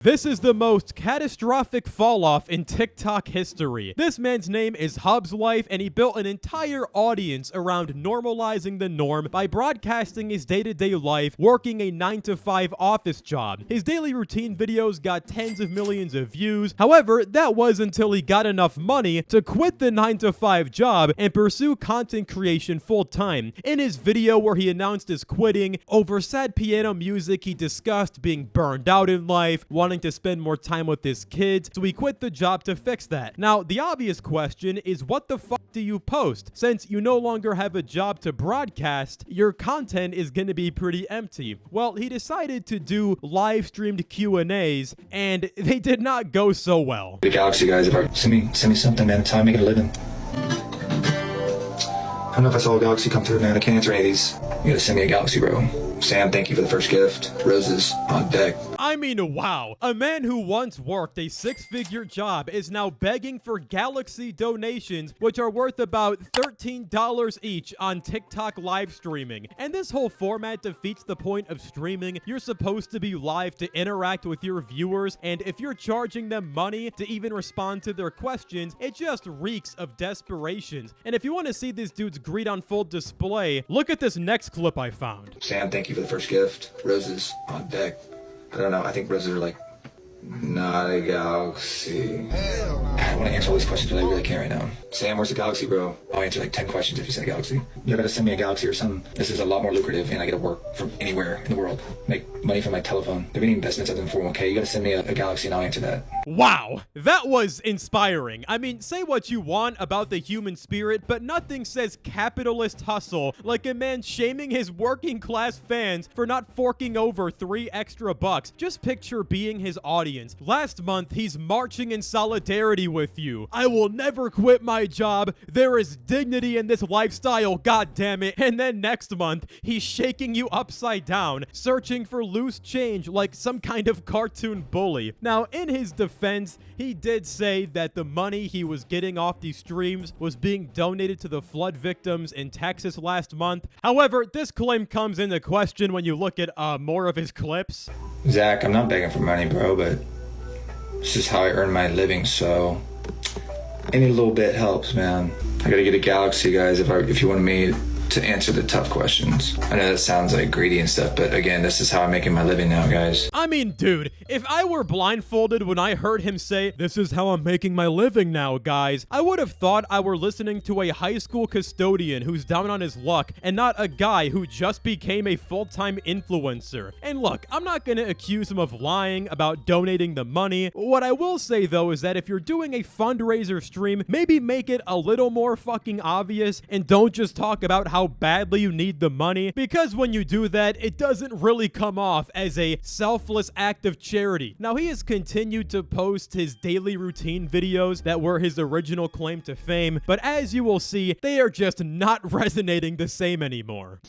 This is the most catastrophic fall-off in TikTok history. This man's name is Hubs Life, and he built an entire audience around normalizing the norm by broadcasting his day-to-day life, working a 9-to-5 office job. His daily routine videos got tens of millions of views. However, that was until he got enough money to quit the 9-to-5 job and pursue content creation full-time. In his video where he announced his quitting, over sad piano music, he discussed being burned out in life, wanting to spend more time with his kids, so he quit the job to fix that. Now, the obvious question is, what the fuck do you post? Since you no longer have a job to broadcast, your content is gonna be pretty empty. Well, he decided to do live streamed Q&As, and they did not go so well. The Galaxy guys, if I send me something, man, it's time to make it a living. I don't know if I saw a Galaxy come through, man. I can't answer any of these. You gotta send me a Galaxy, bro. Sam, thank you for the first gift. Roses on deck. I mean, wow. A man who once worked a 6-figure job is now begging for Galaxy donations, which are worth about $13 each on TikTok live streaming. And this whole format defeats the point of streaming. You're supposed to be live to interact with your viewers, and if you're charging them money to even respond to their questions, it just reeks of desperation. And if you want to see this dude's greed on full display, look at this next clip I found. Sam, thank you for the first gift. Roses on deck. I don't know. I think roses are like not a Galaxy. I want to answer all these questions, but I really can't right now. Sam, where's the Galaxy, bro? I'll answer like 10 questions if you say Galaxy. You gotta send me a Galaxy or something. This is a lot more lucrative, and I get to work from anywhere in the world. Make money from my telephone. There are any investments other than 401k. You gotta send me a Galaxy, and I'll answer that. Wow, that was inspiring. I mean, say what you want about the human spirit, but nothing says capitalist hustle like a man shaming his working class fans for not forking over $3 extra. Just picture being his audience. Last month, he's marching in solidarity with you. I will never quit my job. There is dignity in this lifestyle, god damn it. And then next month, he's shaking you upside down, searching for loose change like some kind of cartoon bully. Now, in his defense, he did say that the money he was getting off these streams was being donated to the flood victims in Texas last month. However, this claim comes into question when you look at more of his clips. Zach, I'm not begging for money, bro, but this is how I earn my living, so any little bit helps, man. I gotta get a Galaxy, guys, if you want me to answer the tough questions. I know that sounds like greedy and stuff, but again, this is how I'm making my living now, guys. I mean, dude, if I were blindfolded when I heard him say, "This is how I'm making my living now, guys," I would have thought I were listening to a high school custodian who's down on his luck and not a guy who just became a full-time influencer. And look, I'm not gonna accuse him of lying about donating the money. What I will say, though, is that if you're doing a fundraiser stream, maybe make it a little more fucking obvious and don't just talk about how badly you need the money, because when you do that, it doesn't really come off as a selfless act of charity. Now, he has continued to post his daily routine videos that were his original claim to fame, but as you will see, they are just not resonating the same anymore.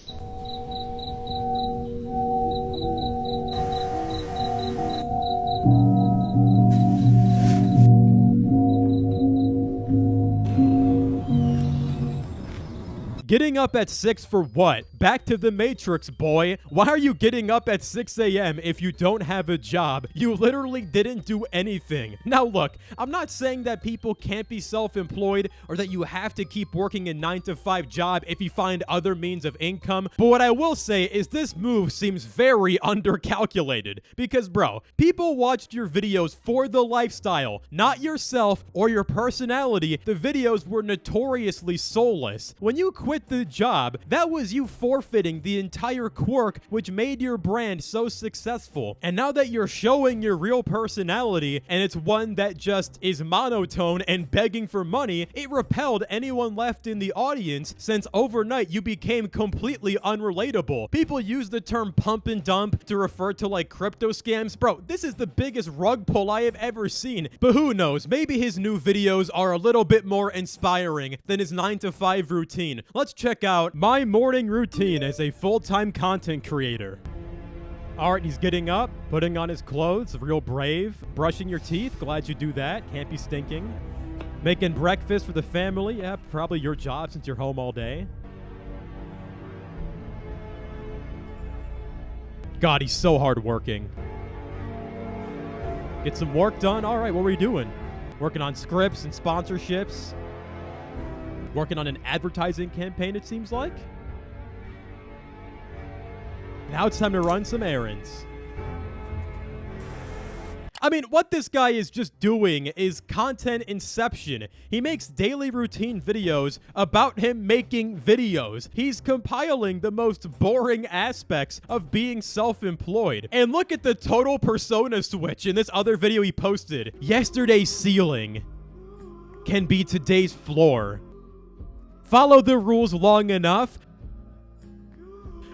Getting up at 6 for what? Back to the Matrix, boy. Why are you getting up at 6 a.m. if you don't have a job? You literally didn't do anything. Now look, I'm not saying that people can't be self-employed or that you have to keep working a 9-to-5 job if you find other means of income, but what I will say is this move seems very undercalculated. Because bro, people watched your videos for the lifestyle, not yourself or your personality. The videos were notoriously soulless. When you quit the job, that was you forfeiting the entire quirk which made your brand so successful. And now that you're showing your real personality, and it's one that just is monotone and begging for money, it repelled anyone left in the audience, since overnight you became completely unrelatable. People use the term pump and dump to refer to like crypto scams. Bro, this is the biggest rug pull I have ever seen. But who knows, maybe his new videos are a little bit more inspiring than his 9-to-5 routine. Let's check out my morning routine as a full-time content creator. All right, he's getting up, putting on his clothes, real brave. Brushing your teeth, glad you do that, can't be stinking. Making breakfast for the family, yeah, probably your job since you're home all day. God, he's so hardworking. Get some work done? All right, what were you doing? Working on scripts and sponsorships? Working on an advertising campaign, it seems like? Now it's time to run some errands. I mean, what this guy is just doing is content inception. He makes daily routine videos about him making videos. He's compiling the most boring aspects of being self-employed. And look at the total persona switch in this other video he posted. Yesterday's ceiling can be today's floor. Follow the rules long enough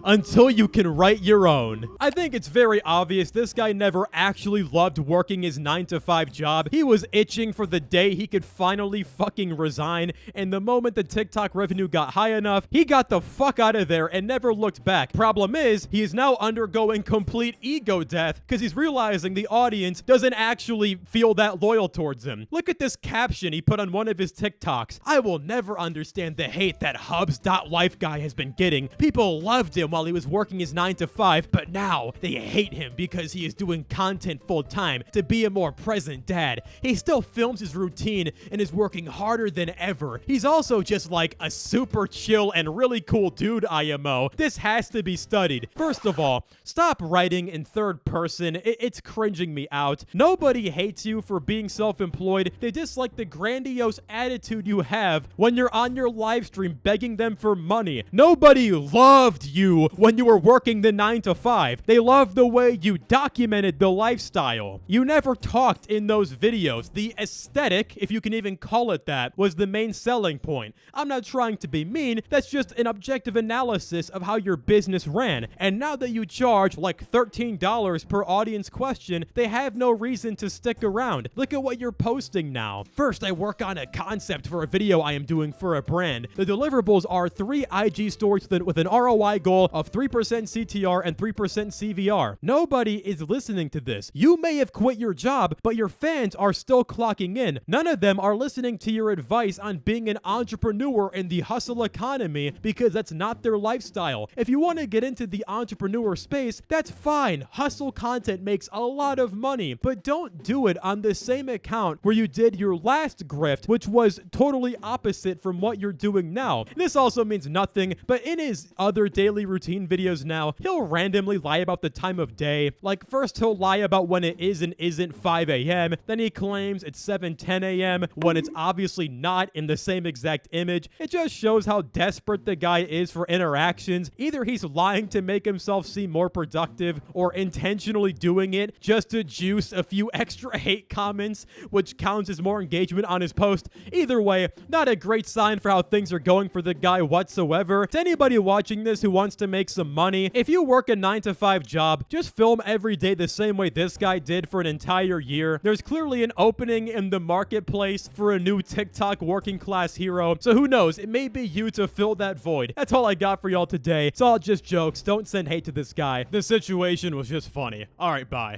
until you can write your own. I think it's very obvious this guy never actually loved working his 9-to-5 job. He was itching for the day he could finally fucking resign, and the moment the TikTok revenue got high enough, he got the fuck out of there and never looked back. Problem is, he is now undergoing complete ego death because he's realizing the audience doesn't actually feel that loyal towards him. Look at this caption he put on one of his TikToks. I will never understand the hate that Hubs.life guy has been getting. People loved him while he was working his 9-to-5, but now they hate him because he is doing content full-time to be a more present dad. He still films his routine and is working harder than ever. He's also just like a super chill and really cool dude, IMO. This has to be studied. First of all, stop writing in third person. It's cringing me out. Nobody hates you for being self-employed. They dislike the grandiose attitude you have when you're on your live stream begging them for money. Nobody loved you when you were working the 9-to-5. They loved the way you documented the lifestyle. You never talked in those videos. The aesthetic, if you can even call it that, was the main selling point. I'm not trying to be mean. That's just an objective analysis of how your business ran. And now that you charge like $13 per audience question, they have no reason to stick around. Look at what you're posting now. First, I work on a concept for a video I am doing for a brand. The deliverables are 3 IG stories with an ROI goal of 3% CTR and 3% CVR. Nobody is listening to this. You may have quit your job, but your fans are still clocking in. None of them are listening to your advice on being an entrepreneur in the hustle economy because that's not their lifestyle. If you want to get into the entrepreneur space, that's fine. Hustle content makes a lot of money, but don't do it on the same account where you did your last grift, which was totally opposite from what you're doing now. This also means nothing, but in his other daily routine videos now, he'll randomly lie about the time of day. Like, first he'll lie about when it is and isn't 5 a.m. Then he claims it's 7:10 a.m. when it's obviously not in the same exact image. It just shows how desperate the guy is for interactions. Either he's lying to make himself seem more productive or intentionally doing it just to juice a few extra hate comments, which counts as more engagement on his post. Either way, not a great sign for how things are going for the guy whatsoever. To anybody watching this who wants to make some money, if you work a 9-to-5 job, just film every day the same way this guy did for an entire year. There's clearly an opening in the marketplace for a new TikTok working class hero. So who knows? It may be you to fill that void. That's all I got for y'all today. It's all just jokes. Don't send hate to this guy. The situation was just funny. All right, bye.